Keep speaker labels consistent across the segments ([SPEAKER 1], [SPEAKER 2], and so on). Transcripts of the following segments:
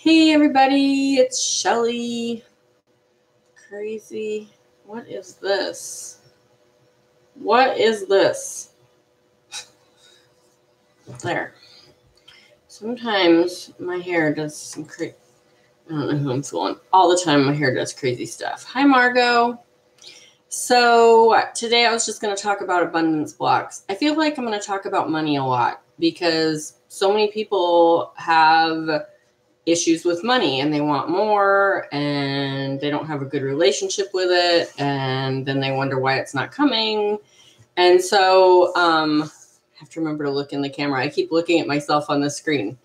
[SPEAKER 1] Hey everybody, it's Shelly. Crazy. What is this? What is this? There. Sometimes my hair does some crazy. I don't know who I'm fooling. All the time my hair does crazy stuff. Hi Margot. So today I was just going to talk about abundance blocks. I feel like I'm going to talk about money a lot because so many people have issues with money and they want more and they don't have a good relationship with it, and then they wonder why it's not coming. And so I have to remember to look in the camera. I keep looking at myself on the screen.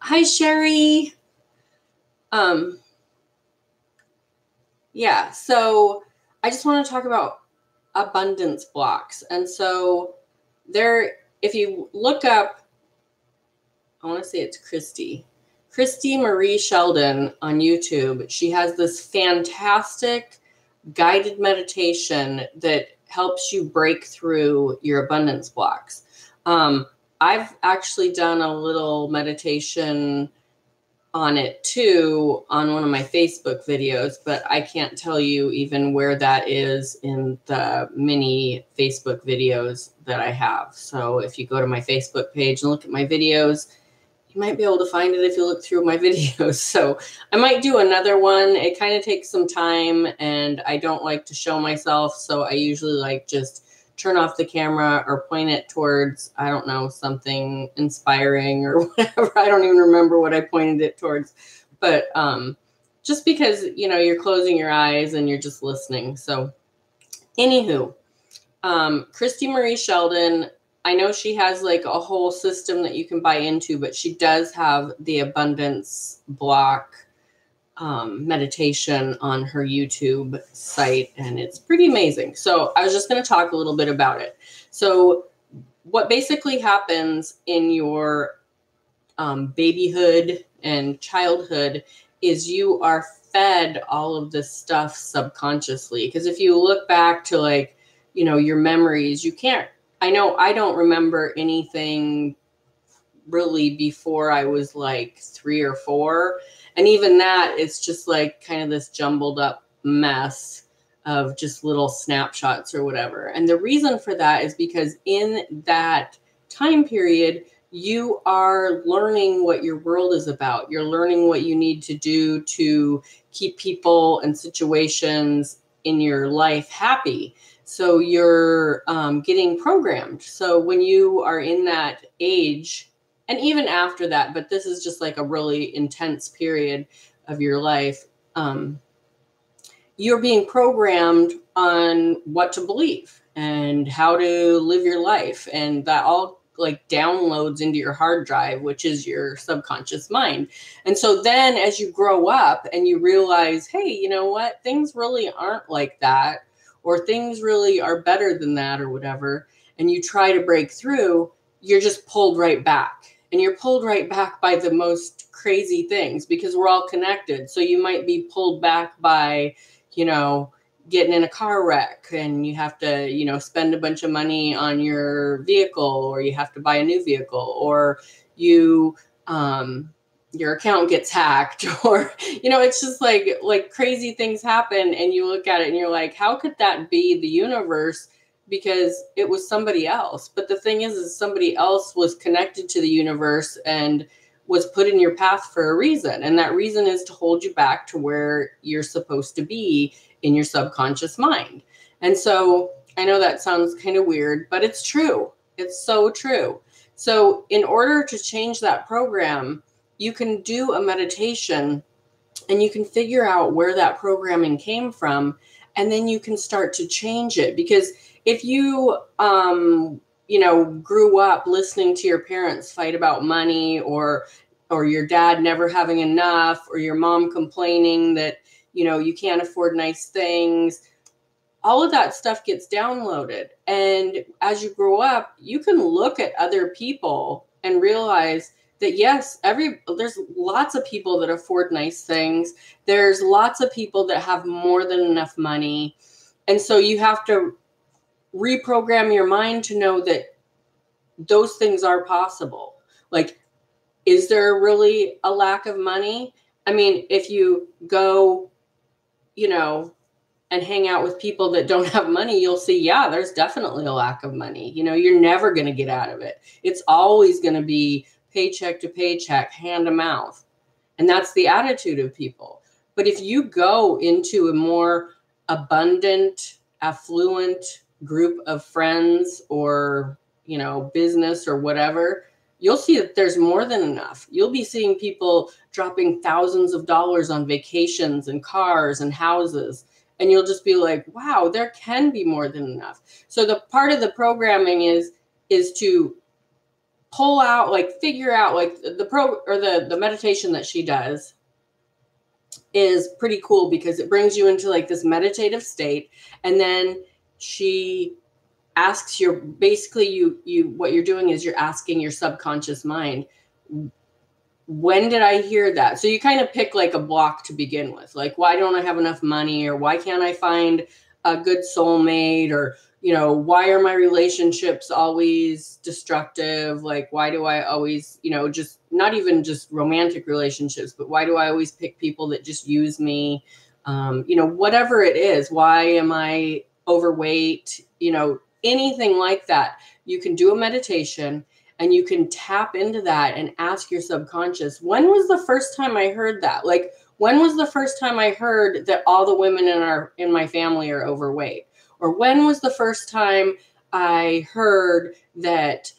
[SPEAKER 1] Hi Sherry. Yeah, so I just want to talk about abundance blocks. And so there, if you look up, I want to say it's Christy Marie Sheldon on YouTube. She has this fantastic guided meditation that helps you break through your abundance blocks. I've actually done a little meditation on it too on one of my Facebook videos, but I can't tell you even where that is in the mini Facebook videos that I have. So if you go to my Facebook page and look at my videos, you might be able to find it if you look through my videos. So I might do another one. It kind of takes some time and I don't like to show myself. So I usually like just turn off the camera or point it towards, I don't know, something inspiring or whatever. I don't even remember what I pointed it towards. But just because, you know, you're closing your eyes and you're just listening. So anywho, Christy Marie Sheldon, I know she has like a whole system that you can buy into, but she does have the abundance block meditation on her YouTube site, and it's pretty amazing. So I was just going to talk a little bit about it. So what basically happens in your babyhood and childhood is you are fed all of this stuff subconsciously. Because if you look back to like, you know, your memories, you can't, I know I don't remember anything really before I was like 3 or 4. And even that, it's just like kind of this jumbled up mess of just little snapshots or whatever. And the reason for that is because in that time period, you are learning what your world is about. You're learning what you need to do to keep people and situations in your life happy. So you're getting programmed. So when you are in that age, and even after that, but this is just like a really intense period of your life, you're being programmed on what to believe and how to live your life. And that all like downloads into your hard drive, which is your subconscious mind. And so then as you grow up and you realize, hey, you know what, things really aren't like that, or things really are better than that or whatever, and you try to break through, you're just pulled right back. And you're pulled right back by the most crazy things because we're all connected. So you might be pulled back by, you know, getting in a car wreck and you have to, you know, spend a bunch of money on your vehicle, or you have to buy a new vehicle, or you, your account gets hacked, or, you know, it's just like crazy things happen and you look at it and you're like, how could that be the universe? Because it was somebody else. But the thing is somebody else was connected to the universe and was put in your path for a reason. And that reason is to hold you back to where you're supposed to be in your subconscious mind. And so I know that sounds kind of weird, but it's true. It's so true. So in order to change that program, you can do a meditation and you can figure out where that programming came from. And then you can start to change it. Because if you, you know, grew up listening to your parents fight about money, or your dad never having enough, or your mom complaining that, you know, you can't afford nice things, all of that stuff gets downloaded. And as you grow up, you can look at other people and realize that yes, there's lots of people that afford nice things. There's lots of people that have more than enough money. And so you have to reprogram your mind to know that those things are possible. Like Is there really a lack of money? I mean, if you go, you know, and hang out with people that don't have money, you'll see, yeah, there's definitely a lack of money. You know, you're never going to get out of it. It's always going to be paycheck to paycheck, hand to mouth. And that's the attitude of people. But if you go into a more abundant, affluent group of friends or, you know, business or whatever, you'll see that there's more than enough. You'll be seeing people dropping thousands of dollars on vacations and cars and houses. And you'll just be like, wow, there can be more than enough. So the part of the programming is to pull out, like figure out, like the meditation that she does is pretty cool because it brings you into like this meditative state. And then she asks your, basically you what you're doing is you're asking your subconscious mind, when did I hear that? So you kind of pick like a block to begin with, like, why don't I have enough money, or why can't I find a good soulmate, or, you know, why are my relationships always destructive? Like, why do I always, you know, just not even just romantic relationships, but why do I always pick people that just use me? You know, whatever it is, why am I overweight? You know, anything like that. You can do a meditation and you can tap into that and ask your subconscious, when was the first time I heard that? Like, when was the first time I heard that all the women in my family are overweight? Or when was the first time I heard that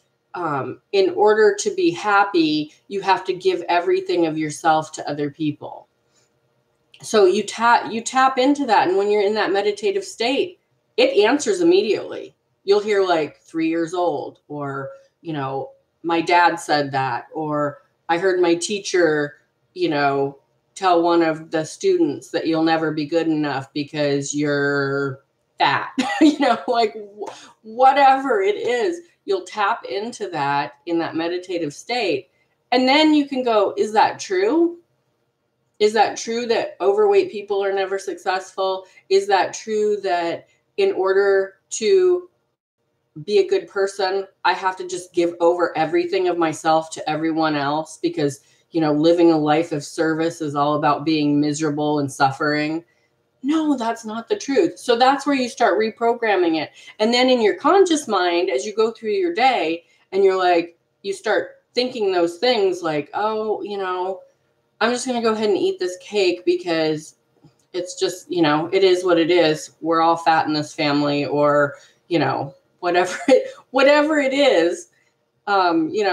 [SPEAKER 1] in order to be happy, you have to give everything of yourself to other people? So you tap into that. And when you're in that meditative state, it answers immediately. You'll hear like 3 years old, or, you know, my dad said that, or I heard my teacher, you know, tell one of the students that you'll never be good enough because you're fat, you know, like whatever it is, you'll tap into that in that meditative state. And then you can go, is that true? Is that true that overweight people are never successful? Is that true that in order to be a good person, I have to just give over everything of myself to everyone else because, you know, living a life of service is all about being miserable and suffering? No, that's not the truth. So that's where you start reprogramming it. And then in your conscious mind, as you go through your day and you're like, you start thinking those things like, oh, you know, I'm just going to go ahead and eat this cake because it's just, you know, it is what it is. We're all fat in this family, or, you know, whatever it is. You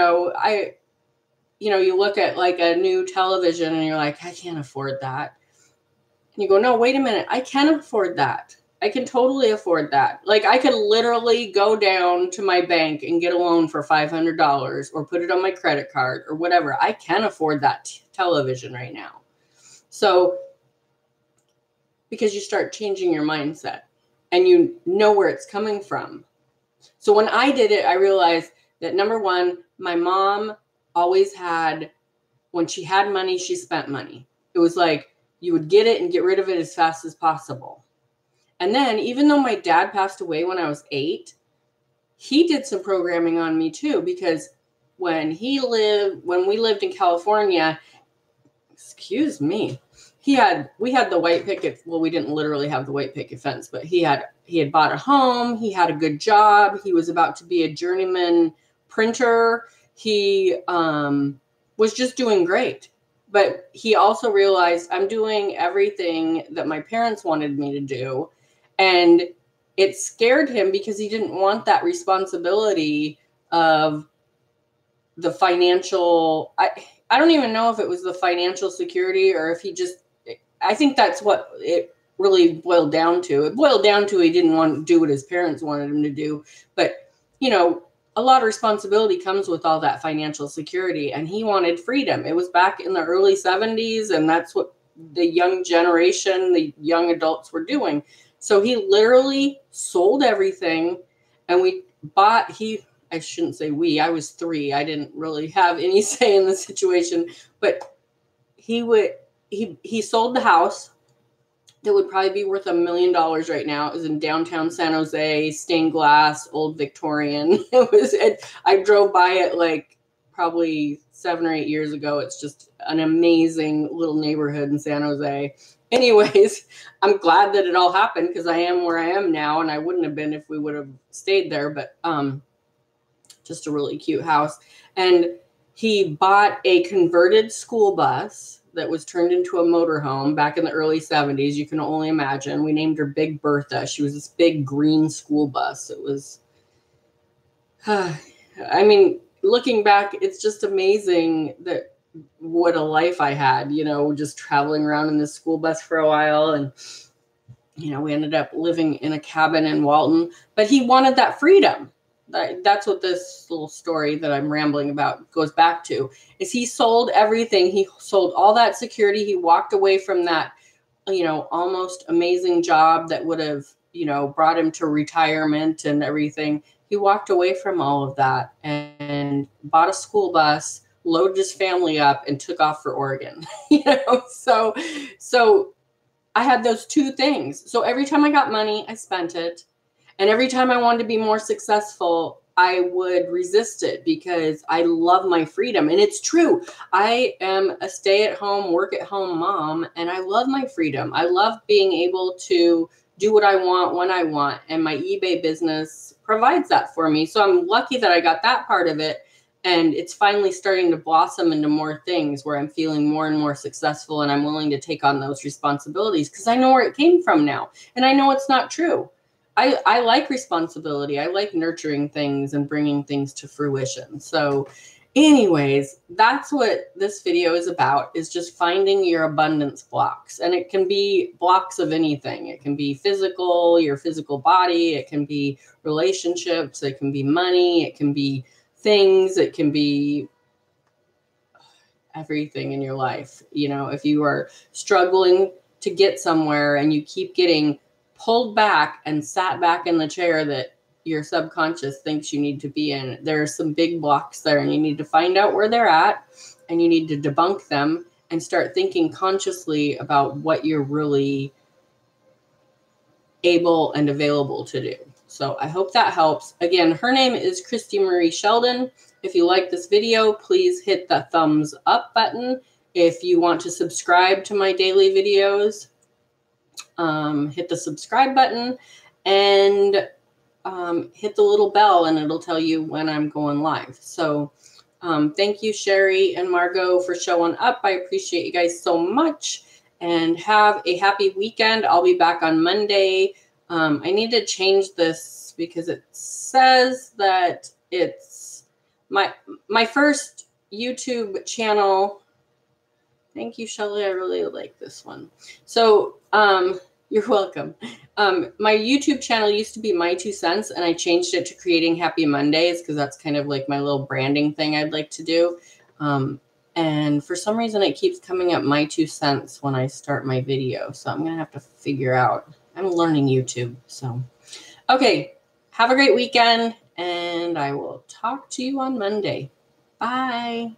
[SPEAKER 1] know, you look at like a new television and you're like, I can't afford that. And you go, no, wait a minute. I can afford that. I can totally afford that. Like, I could literally go down to my bank and get a loan for $500 or put it on my credit card or whatever. I can afford that television right now. So, because you start changing your mindset and you know where it's coming from. So when I did it, I realized that number one, my mom always had, when she had money, she spent money. It was like you would get it and get rid of it as fast as possible. And then even though my dad passed away when I was 8, he did some programming on me too, because when we lived in California, excuse me, we had the white picket. Well, we didn't literally have the white picket fence, but he had bought a home. He had a good job. He was about to be a journeyman printer. He was just doing great. But he also realized, I'm doing everything that my parents wanted me to do. And it scared him because he didn't want that responsibility of the financial. I don't even know if it was the financial security or if he just, I think that's what it really boiled down to. It boiled down to he didn't want to do what his parents wanted him to do. But, you know, a lot of responsibility comes with all that financial security, and he wanted freedom. It was back in the early 70s, and that's what the young generation, the young adults were doing. So he literally sold everything, and I shouldn't say we, I was 3. I didn't really have any say in the situation, but he sold the house that would probably be worth $1 million right now. It was in downtown San Jose, stained glass, old Victorian. I drove by it like probably 7 or 8 years ago. It's just an amazing little neighborhood in San Jose. Anyways, I'm glad that it all happened because I am where I am now, and I wouldn't have been if we would have stayed there. But just a really cute house. And he bought a converted school bus that was turned into a motorhome back in the early 70s. You can only imagine. We named her Big Bertha. She was this big green school bus. It was, I mean, looking back, it's just amazing that what a life I had, you know, just traveling around in this school bus for a while. And, you know, we ended up living in a cabin in Walton, but he wanted that freedom. That's what this little story that I'm rambling about goes back to, is he sold everything. He sold all that security. He walked away from that, you know, almost amazing job that would have, you know, brought him to retirement and everything. He walked away from all of that and bought a school bus, loaded his family up, and took off for Oregon. You know, so I had those two things. So every time I got money, I spent it. And every time I wanted to be more successful, I would resist it because I love my freedom. And it's true. I am a stay-at-home, work-at-home mom, and I love my freedom. I love being able to do what I want when I want. And my eBay business provides that for me. So I'm lucky that I got that part of it. And it's finally starting to blossom into more things where I'm feeling more and more successful, and I'm willing to take on those responsibilities because I know where it came from now. And I know it's not true. I like responsibility. I like nurturing things and bringing things to fruition. So anyways, that's what this video is about, is just finding your abundance blocks. And it can be blocks of anything. It can be physical, your physical body. It can be relationships. It can be money. It can be things. It can be everything in your life. You know, if you are struggling to get somewhere and you keep getting pulled back and sat back in the chair that your subconscious thinks you need to be in, there are some big blocks there, and you need to find out where they're at, and you need to debunk them and start thinking consciously about what you're really able and available to do. So I hope that helps. Again, her name is Christy Marie Sheldon. If you like this video, please hit the thumbs up button. If you want to subscribe to my daily videos, hit the subscribe button and hit the little bell, and it'll tell you when I'm going live. So thank you, Sherry and Margot, for showing up. I appreciate you guys so much, and have a happy weekend. I'll be back on Monday. I need to change this because it says that it's my first YouTube channel. Thank you, Shelly. I really like this one. So you're welcome. My YouTube channel used to be My Two Cents, and I changed it to Creating Happy Mondays because that's kind of like my little branding thing I'd like to do. And for some reason, it keeps coming up My Two Cents when I start my video. So I'm going to have to figure out. I'm learning YouTube. So, okay. Have a great weekend, and I will talk to you on Monday. Bye.